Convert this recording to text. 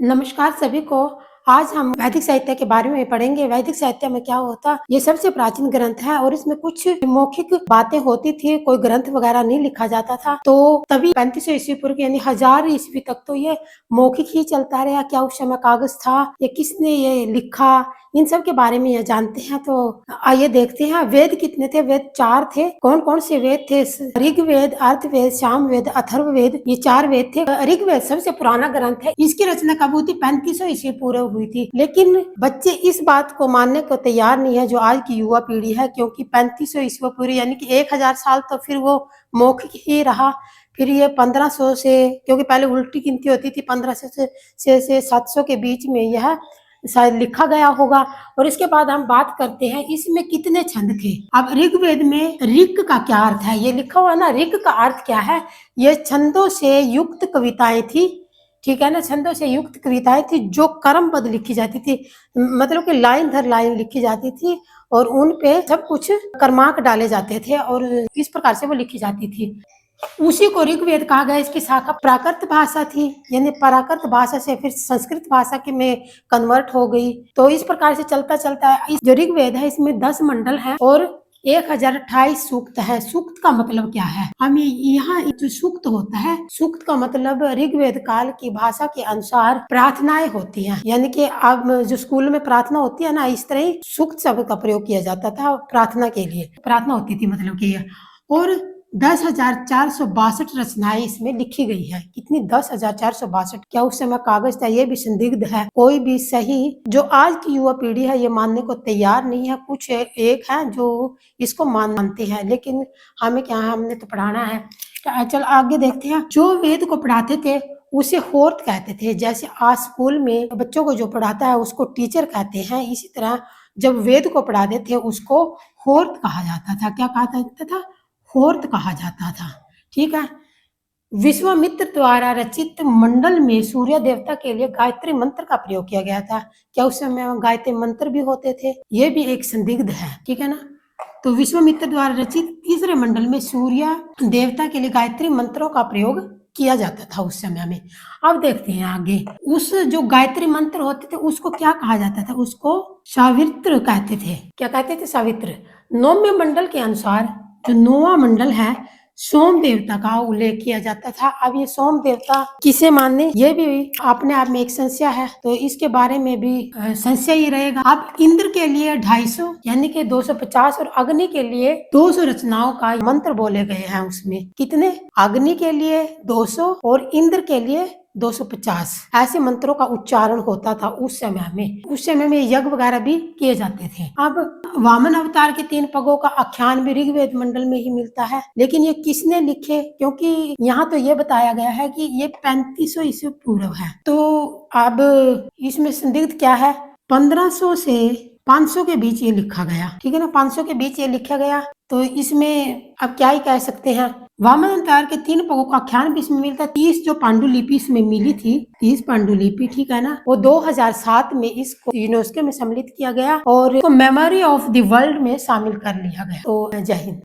नमस्कार सभी को। आज हम वैदिक साहित्य के बारे में पढ़ेंगे। वैदिक साहित्य में क्या होता, ये सबसे प्राचीन ग्रंथ है और इसमें कुछ मौखिक बातें होती थी, कोई ग्रंथ वगैरह नहीं लिखा जाता था। तो तभी 3500 ईस्वी पूर्व यानी 1000 ईस्वी तक तो ये मौखिक ही चलता रहा। क्या उस समय कागज था, ये किसने ये लिखा, इन सब के बारे में ये जानते हैं। तो आइए देखते हैं। वेद कितने थे? वेद 4 थे। कौन कौन से वेद थे? ऋग्वेद, अर्थवेद, सामवेद, अथर्ववेद, ये 4 वेद थे। ऋग्वेद सबसे पुराना ग्रंथ है। इसकी रचना कब हुई थी? 3500 ईस्वी पूर्व हुई थी। लेकिन बच्चे इस बात को मानने को तैयार नहीं है, जो आज की युवा पीढ़ी है, क्योंकि 3500 ईस्वी पूर्व यानी कि 1000 साल तो फिर वो मौखिक ही रहा। फिर ये 1500 से, क्योंकि पहले उल्टी गिनती होती थी, 1500 से 700 के बीच में यह शायद लिखा गया होगा। और इसके बाद हम बात करते हैं इसमें कितने छंद थे। अब ऋग्वेद में ऋक का क्या अर्थ है? ये लिखा हुआ ना, ऋक का अर्थ क्या है? ये छंदों से युक्त कविताएं थी, ठीक है ना। छंदों से युक्त कविताएं थी जो कर्मबद्ध लिखी जाती थी, मतलब कि लाइन दर लाइन लिखी जाती थी और उन पे सब कुछ कर्माक डाले जाते थे और इस प्रकार से वो लिखी जाती थी। उसी को ऋग्वेद कहा गया। इसकी शाखा प्राकृत भाषा थी, यानी प्राकृत भाषा से फिर संस्कृत भाषा के में कन्वर्ट हो गई। तो इस प्रकार से चलता चलता इस जो ऋग्वेद है इसमें 10 मंडल हैं और 1028 सूक्त है। सूक्त का मतलब क्या है? हम यहाँ जो सूक्त होता है, सूक्त का मतलब ऋग्वेद काल की भाषा के अनुसार प्रार्थनाएं होती हैं, यानी कि अब जो स्कूल में प्रार्थना होती है ना, इस तरह ही सूक्त शब्द का प्रयोग किया जाता था प्रार्थना के लिए। प्रार्थना होती थी मतलब कि और 10,462 रचनाएं इसमें लिखी गई है। कितनी? 10,462। क्या उस समय कागज था? ये भी संदिग्ध है। कोई भी सही जो आज की युवा पीढ़ी है ये मानने को तैयार नहीं है। कुछ एक है जो इसको मानते हैं, लेकिन हमें क्या है, हमने तो पढ़ाना है। चल आगे देखते हैं। जो वेद को पढ़ाते थे उसे होर्त कहते थे। जैसे आज स्कूल में बच्चों को जो पढ़ाता है उसको टीचर कहते हैं, इसी तरह जब वेद को पढ़ाते थे उसको होर्त कहा जाता था। क्या कहा जाता था? होर्त कहा जाता था, ठीक है। विश्वामित्र द्वारा रचित मंडल में सूर्य देवता के लिए गायत्री मंत्र का प्रयोग किया गया था। क्या उस समय गायत्री मंत्र भी होते थे? ये भी एक संदिग्ध है, ठीक है ना। तो विश्वामित्र द्वारा रचित तीसरे मंडल में सूर्य देवता के लिए गायत्री मंत्रों का प्रयोग किया जाता था उस समय में। अब देखते हैं आगे। उस जो गायत्री मंत्र होते थे उसको क्या कहा जाता था? उसको सावित्र कहते थे। क्या कहते थे? सावित्र। 9वें मंडल के अनुसार जो 9वां मंडल है सोम देवता का उल्लेख किया जाता था। अब ये सोम देवता किसे मानने, ये भी अपने आप में एक संशय है, तो इसके बारे में भी संशय ही रहेगा। अब इंद्र के लिए 250 यानी कि 250 और अग्नि के लिए 200 रचनाओं का मंत्र बोले गए हैं। उसमें कितने? अग्नि के लिए 200 और इंद्र के लिए 250 ऐसे मंत्रों का उच्चारण होता था उस समय में। उस समय में यज्ञ वगैरह भी किए जाते थे। अब वामन अवतार के 3 पगों का आख्यान भी ऋग्वेद मंडल में ही मिलता है, लेकिन ये किसने लिखे? क्योंकि यहाँ तो ये बताया गया है कि ये 3500 ईस्वी पूर्व है। तो अब इसमें संदिग्ध क्या है? 1500 से 500 के बीच ये लिखा गया, ठीक है ना। 500 के बीच ये लिखा गया, तो इसमें अब क्या ही कह सकते हैं। वामन अवतार के 3 पगों का आख्यान भी इसमें मिलता है। 30 जो पांडुलिपि इसमें मिली थी, 30 पांडुलिपि, ठीक है ना, वो 2007 में इसको यूनेस्को में सम्मिलित किया गया और मेमोरी ऑफ द वर्ल्ड में शामिल कर लिया गया। तो जय हिंद।